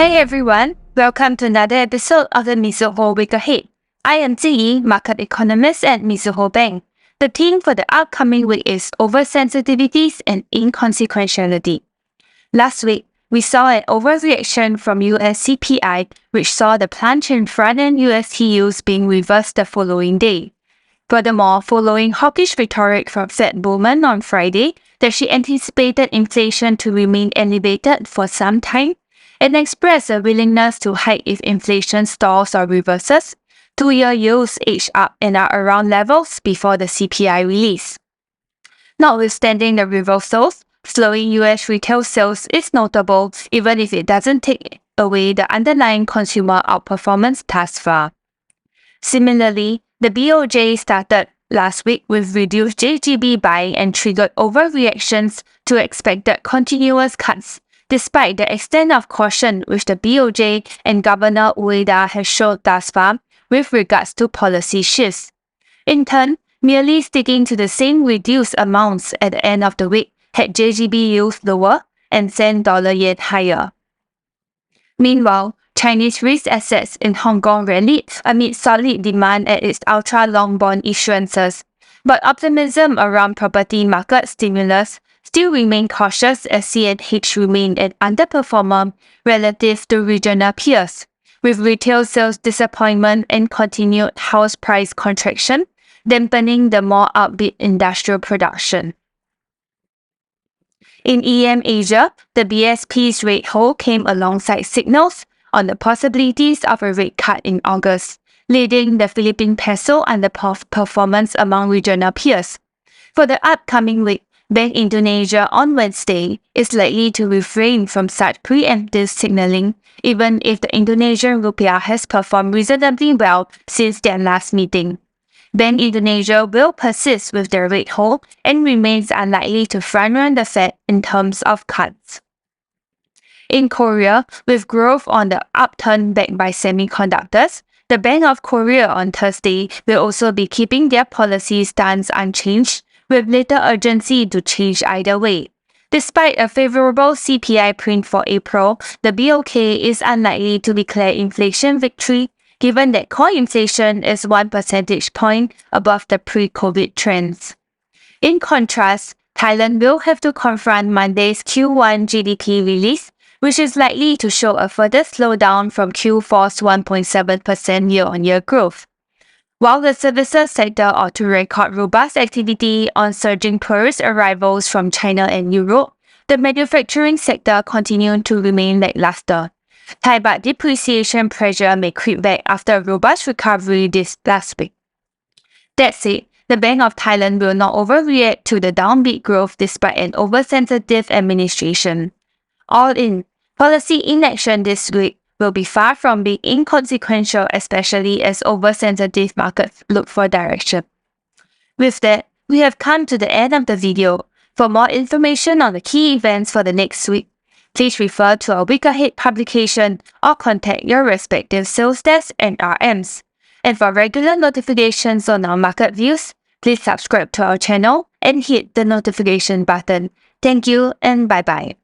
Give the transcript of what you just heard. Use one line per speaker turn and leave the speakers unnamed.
Hey everyone, welcome to another episode of the Mizuho Week Ahead. I am Ziyi, market economist at Mizuho Bank. The theme for the upcoming week is Oversensitivities and Inconsequentiality. Last week, we saw an overreaction from US CPI, which saw the plunge in front-end UST yields being reversed the following day. Furthermore, following hawkish rhetoric from Fed Bowman on Friday that she anticipated inflation to remain elevated for some time, and expressed a willingness to hike if inflation stalls or reverses, two-year yields edged up and are around levels before the CPI release. Notwithstanding the reversals, slowing US retail sales is notable even if it doesn't take away the underlying consumer outperformance thus far. Similarly, the BoJ started last week with reduced JGB buying and triggered overreactions to expected continuous cuts, despite the extent of caution which the BoJ and Governor Ueda has shown thus far with regards to policy shifts. In turn, merely sticking to the same reduced amounts at the end of the week had JGB yields lower and sent dollar-yen higher. Meanwhile, Chinese risk assets in Hong Kong rallied amid solid demand at its ultra-long bond issuances, but optimism around property market stimulus still remain cautious as CNH remained an underperformer relative to regional peers, with retail sales disappointment and continued house price contraction dampening the more upbeat industrial production. In EM Asia, the BSP's rate hold came alongside signals on the possibilities of a rate cut in August, leading the Philippine peso underperformance among regional peers. For the upcoming week, Bank Indonesia on Wednesday is likely to refrain from such preemptive signaling, even if the Indonesian rupiah has performed reasonably well since their last meeting. Bank Indonesia will persist with their rate hold and remains unlikely to front-run the Fed in terms of cuts. In Korea, with growth on the upturn backed by semiconductors, the Bank of Korea on Thursday will also be keeping their policy stance unchanged, with little urgency to change either way. Despite a favorable CPI print for April, the BOK is unlikely to declare inflation victory, given that core inflation is 1 percentage point above the pre-COVID trends. In contrast, Thailand will have to confront Monday's Q1 GDP release, which is likely to show a further slowdown from Q4's 1.7% year-on-year growth. While the services sector ought to record robust activity on surging tourist arrivals from China and Europe, the manufacturing sector continued to remain lackluster. Thai baht depreciation pressure may creep back after a robust recovery this last week. That said, the Bank of Thailand will not overreact to the downbeat growth despite an oversensitive administration. All in, policy inaction this week will be far from being inconsequential, especially as oversensitive markets look for direction. With that, we have come to the end of the video. For more information on the key events for the next week, please refer to our Week Ahead publication or contact your respective sales desk and RMs. And for regular notifications on our market views, please subscribe to our channel and hit the notification button. Thank you and bye-bye.